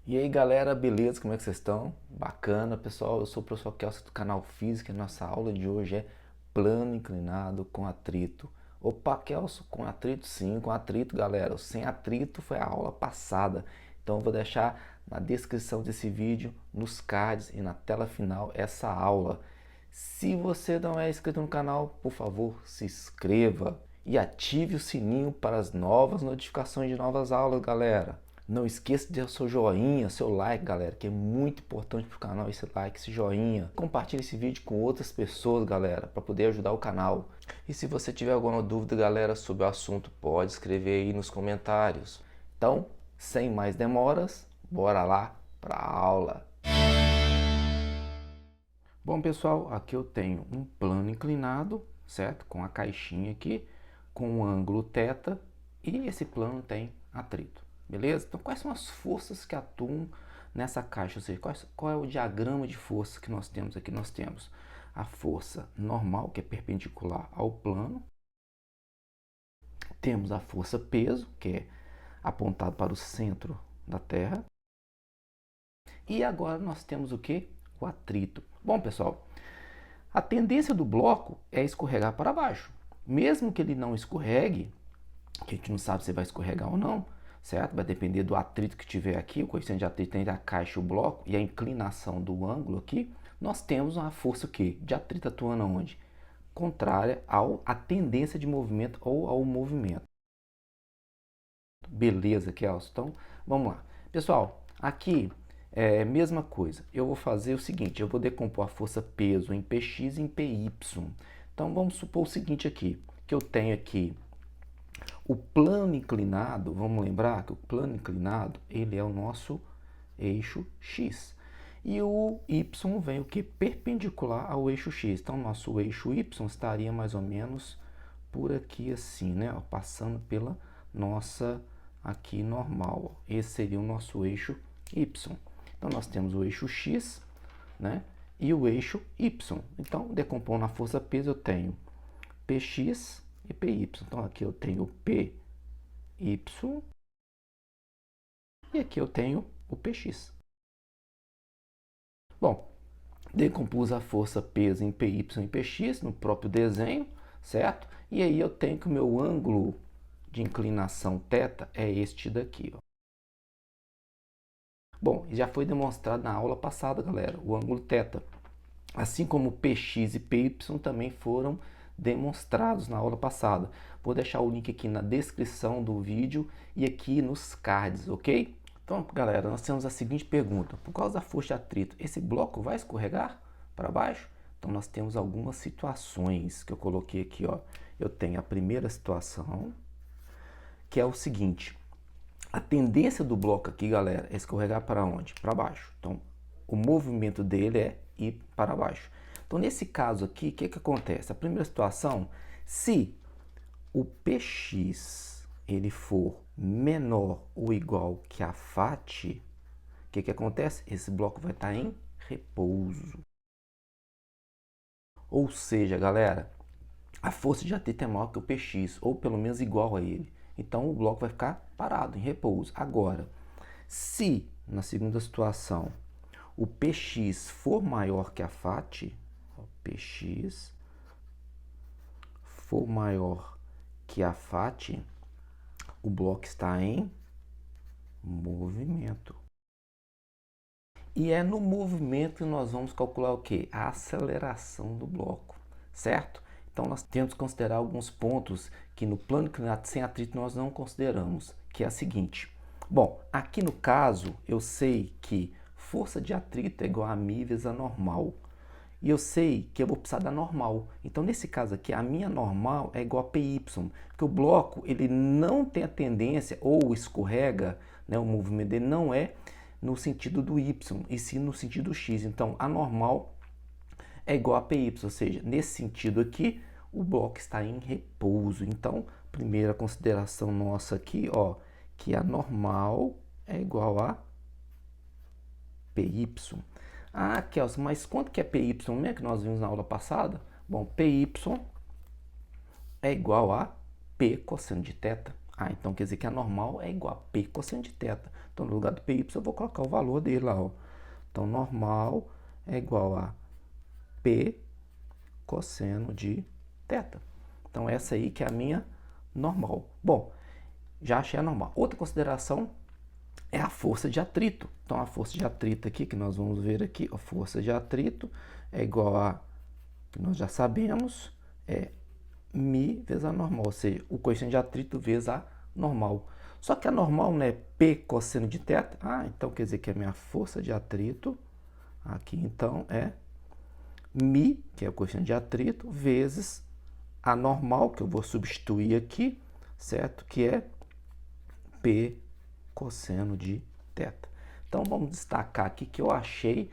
E aí galera, beleza? Como é que vocês estão? Bacana, pessoal. Eu sou o professor Kelso do canal Física e nossa aula de hoje é plano inclinado com atrito. Opa, Kelso, com atrito sim, com atrito, galera. O sem atrito foi a aula passada. Então eu vou deixar na descrição desse vídeo, nos cards e na tela final essa aula. Se você não é inscrito no canal, por favor, se inscreva e ative o sininho para as novas notificações de novas aulas, galera. Não esqueça de dar o seu joinha, seu like, galera, que é muito importante para o canal esse like, esse joinha. Compartilhe esse vídeo com outras pessoas, galera, para poder ajudar o canal. E se você tiver alguma dúvida, galera, sobre o assunto, pode escrever aí nos comentários. Então, sem mais demoras, bora lá para a aula. Bom, pessoal, aqui eu tenho um plano inclinado, certo? Com a caixinha aqui, com o ângulo θ, e esse plano tem atrito, beleza? Então, quais são as forças que atuam nessa caixa? Ou seja, qual é o diagrama de força que nós temos aqui? Nós temos a força normal, que é perpendicular ao plano. Temos a força peso, que é apontado para o centro da Terra. E agora nós temos o que? O atrito. Bom, pessoal, a tendência do bloco é escorregar para baixo. Mesmo que ele não escorregue, que a gente não sabe se vai escorregar ou não, certo? Vai depender do atrito que tiver aqui, o coeficiente de atrito entre a caixa e o bloco e a inclinação do ângulo aqui. Nós temos uma força o quê? De atrito atuando onde? Contrária à tendência de movimento ou ao movimento. Beleza, Kelson? Então, vamos lá. Pessoal, aqui é a mesma coisa. Eu vou fazer o seguinte, eu vou decompor a força peso em Px e em Py. Então, vamos supor o seguinte aqui, que eu tenho aqui o plano inclinado, vamos lembrar que o plano inclinado, ele é o nosso eixo x. E o y vem o que? Perpendicular ao eixo x. Então, nosso eixo y estaria mais ou menos por aqui assim, né? Passando pela nossa aqui normal. Esse seria o nosso eixo y. Então, nós temos o eixo x, né? E o eixo y. Então, decompondo a força peso, eu tenho Px e Py. Então, aqui eu tenho Py e aqui eu tenho o Px. Bom, decompus a força peso em Py e Px no próprio desenho, certo? E aí eu tenho que o meu ângulo de inclinação θ é este daqui, ó. Bom, já foi demonstrado na aula passada, galera, o ângulo θ. Assim como Px e Py também foram demonstrados na aula passada. Vou deixar o link aqui na descrição do vídeo e aqui nos cards, ok? Então, galera, nós temos a seguinte pergunta. Por causa da força de atrito, esse bloco vai escorregar para baixo? Então, nós temos algumas situações que eu coloquei aqui, ó. Eu tenho a primeira situação, que é o seguinte. A tendência do bloco aqui, galera, é escorregar para onde? Para baixo. Então, o movimento dele é ir para baixo. Então, nesse caso aqui, o que acontece? A primeira situação, se o Px ele for menor ou igual que a FAT, o que acontece? Esse bloco vai estar em repouso. Ou seja, galera, a força de atrito é maior que o Px, ou pelo menos igual a ele. Então, o bloco vai ficar parado, em repouso. Agora, se na segunda situação o Px for maior que a FAT, Px for maior que a FAT, o bloco está em movimento. E é no movimento que nós vamos calcular o que? A aceleração do bloco, certo? Então nós temos que considerar alguns pontos que no plano inclinado sem atrito nós não consideramos, que é a seguinte. Bom, aqui no caso eu sei que força de atrito é igual a μ vezes a normal. E eu sei que eu vou precisar da normal. Então, nesse caso aqui, a minha normal é igual a PY, porque o bloco ele não tem a tendência ou escorrega, né, o movimento dele não é no sentido do Y, e sim no sentido X. Então, a normal é igual a PY, ou seja, nesse sentido aqui, o bloco está em repouso. Então, primeira consideração nossa aqui, ó, que a normal é igual a PY. Ah, Kelson, mas quanto que é PY, né, que nós vimos na aula passada? Bom, PY é igual a P cosseno de θ. Ah, então quer dizer que a normal é igual a P cosseno de θ. Então, no lugar do PY, eu vou colocar o valor dele lá, ó. Então, normal é igual a P cosseno de θ. Então, essa aí que é a minha normal. Bom, já achei a normal. Outra consideração é a força de atrito. Então, a força de atrito aqui, que nós vamos ver aqui, a força de atrito é igual a, que nós já sabemos, é μ vezes a normal, ou seja, o coeficiente de atrito vezes a normal. Só que a normal não é P cosseno de θ? Ah, então quer dizer que a minha força de atrito, aqui então, é μ, que é o coeficiente de atrito, vezes a normal, que eu vou substituir aqui, certo? Que é P cosseno de θ. Então, vamos destacar aqui que eu achei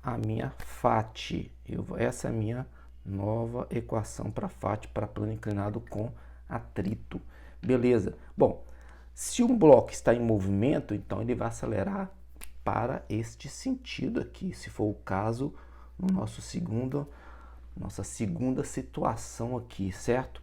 a minha FAT. Essa é a minha nova equação para FAT, para plano inclinado com atrito. Beleza. Bom, se um bloco está em movimento, então ele vai acelerar para este sentido aqui, se for o caso, no nossa segunda situação aqui, certo?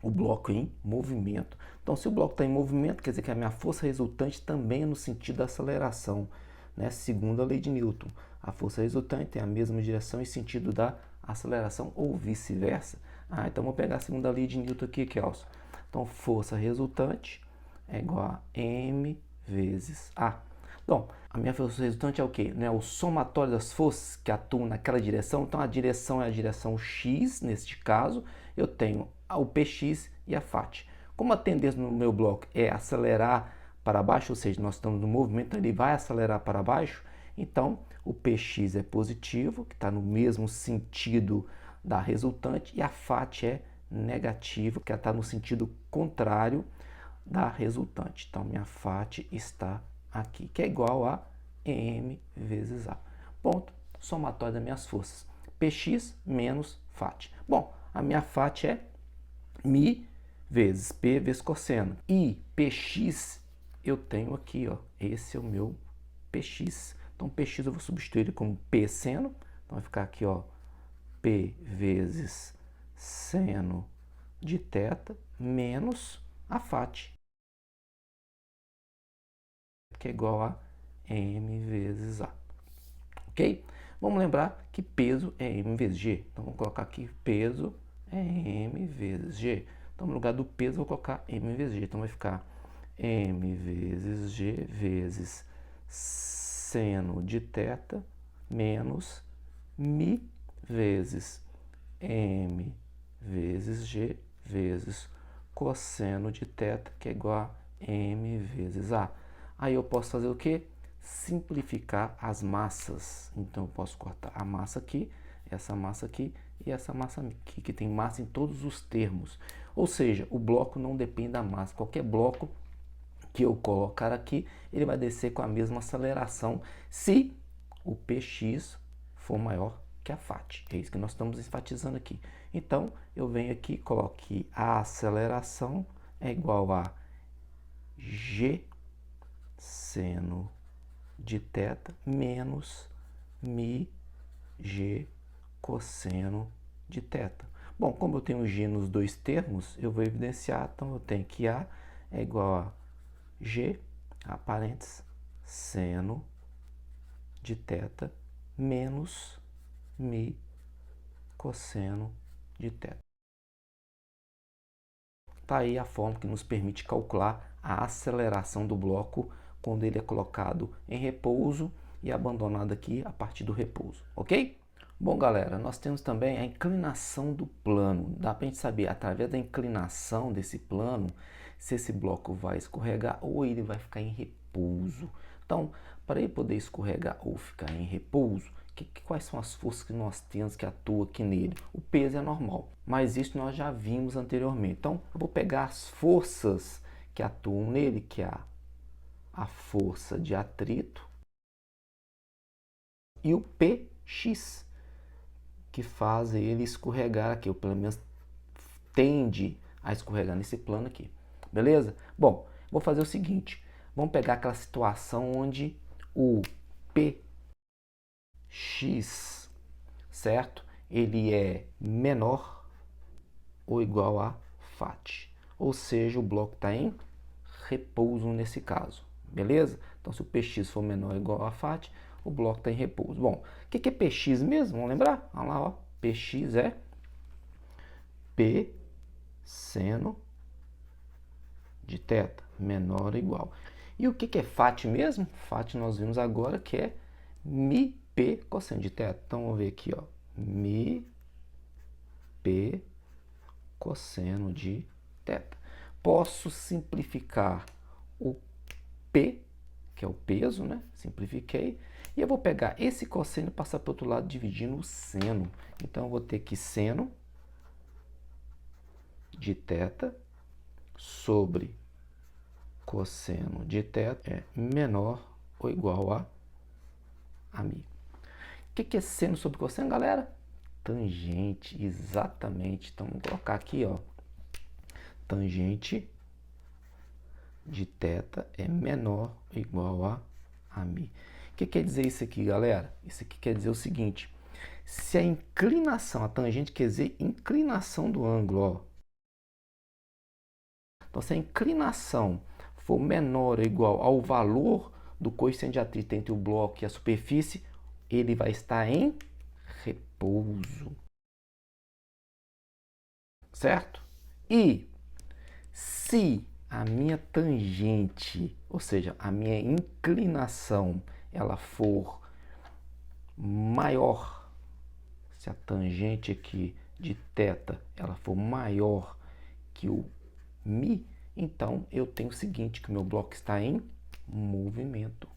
O bloco em movimento. Então, se o bloco está em movimento, quer dizer que a minha força resultante também é no sentido da aceleração, né? Segundo a lei de Newton, a força resultante tem a mesma direção e sentido da aceleração ou vice-versa. Ah, então vou pegar a segunda lei de Newton aqui, Kelson. Então, força resultante é igual a m vezes a. Bom, a minha força resultante é o quê? Né? O somatório das forças que atuam naquela direção. Então, a direção é a direção x, neste caso. Eu tenho o px e a FAT. Como a tendência no meu bloco é acelerar para baixo, ou seja, nós estamos no movimento, ele vai acelerar para baixo, então o px é positivo, que está no mesmo sentido da resultante, e a FAT é negativo, que está no sentido contrário da resultante. Então, minha FAT está aqui, que é igual a m vezes a. Ponto. Somatório das minhas forças. Px menos FAT. Bom, a minha FAT é μ vezes P vezes cosseno. E Px eu tenho aqui, ó. Esse é o meu Px. Então, Px eu vou substituir ele como P seno. Então, vai ficar aqui, ó. P vezes seno de θ menos a FAT, que é igual a m vezes a. Ok? Vamos lembrar que peso é m vezes g. Então, vamos colocar aqui peso é m vezes g. Então, no lugar do peso, eu vou colocar m vezes g. Então, vai ficar m vezes g vezes seno de θ menos μ vezes m vezes g vezes cosseno de θ, que é igual a m vezes a. Aí eu posso fazer o quê? Simplificar as massas. Então, eu posso cortar a massa aqui, essa massa aqui e essa massa aqui, que tem massa em todos os termos. Ou seja, o bloco não depende da massa. Qualquer bloco que eu colocar aqui, ele vai descer com a mesma aceleração se o Px for maior que a FAT. É isso que nós estamos enfatizando aqui. Então, eu venho aqui e coloco que a aceleração é igual a g seno de θ menos μ g cosseno de θ. Bom, como eu tenho g nos dois termos, eu vou evidenciar, então eu tenho que A é igual a g, a parênteses, seno de θ menos μ cosseno de θ. Está aí a forma que nos permite calcular a aceleração do bloco quando ele é colocado em repouso e abandonado aqui a partir do repouso, ok? Bom, galera, nós temos também a inclinação do plano. Dá para a gente saber, através da inclinação desse plano, se esse bloco vai escorregar ou ele vai ficar em repouso. Então, para ele poder escorregar ou ficar em repouso, quais são as forças que nós temos que atuam aqui nele? O peso é normal, mas isso nós já vimos anteriormente. Então, eu vou pegar as forças que atuam nele, que é a força de atrito e o Px, que faz ele escorregar aqui, ou pelo menos tende a escorregar nesse plano aqui. Beleza? Bom, vou fazer o seguinte. Vamos pegar aquela situação onde o Px, certo? Ele é menor ou igual a FAT. Ou seja, o bloco está em repouso nesse caso. Beleza? Então, se o Px for menor ou igual a Φ, o bloco está em repouso. Bom, o que é Px mesmo? Vamos lembrar? Olha lá, ó. Px é P seno de θ, menor ou igual. E o que é Φ mesmo? Φ nós vimos agora que é mi P cosseno de θ. Então, vamos ver aqui, ó. Mi P cosseno de θ. Posso simplificar o P, que é o peso, né? Simplifiquei. E eu vou pegar esse cosseno e passar para o outro lado dividindo o seno. Então, eu vou ter que seno de θ sobre cosseno de θ é menor ou igual a mi. O que é seno sobre cosseno, galera? Tangente, exatamente. Então, vamos colocar aqui, ó. Tangente de θ é menor ou igual a mi. O que quer dizer isso aqui, galera? Isso aqui quer dizer o seguinte. Se a inclinação, a tangente quer dizer inclinação do ângulo, ó. Então, se a inclinação for menor ou igual ao valor do coeficiente de atrito entre o bloco e a superfície, ele vai estar em repouso. Certo? E se a minha tangente, ou seja, a minha inclinação, ela for maior, se a tangente aqui de θ ela for maior que o mi, então eu tenho o seguinte, que o meu bloco está em movimento.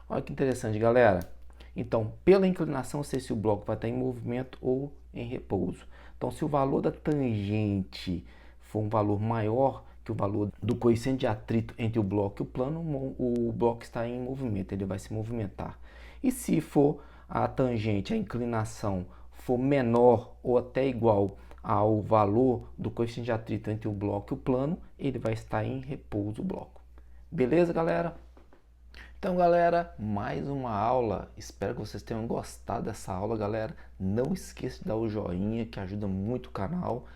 Olha que interessante, galera. Então, pela inclinação, eu sei se o bloco vai estar em movimento ou em repouso. Então, se o valor da tangente for um valor maior que o valor do coeficiente de atrito entre o bloco e o plano, o bloco está em movimento, ele vai se movimentar. E se for a tangente, a inclinação, for menor ou até igual ao valor do coeficiente de atrito entre o bloco e o plano, ele vai estar em repouso o bloco. Beleza, galera? Então, galera, mais uma aula. Espero que vocês tenham gostado dessa aula, galera. Não esqueça de dar o joinha, que ajuda muito o canal.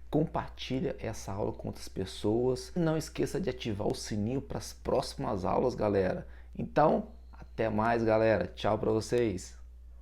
Compartilha essa aula com outras pessoas. Não esqueça de ativar o sininho para as próximas aulas, galera. Então, até mais, galera. Tchau para vocês.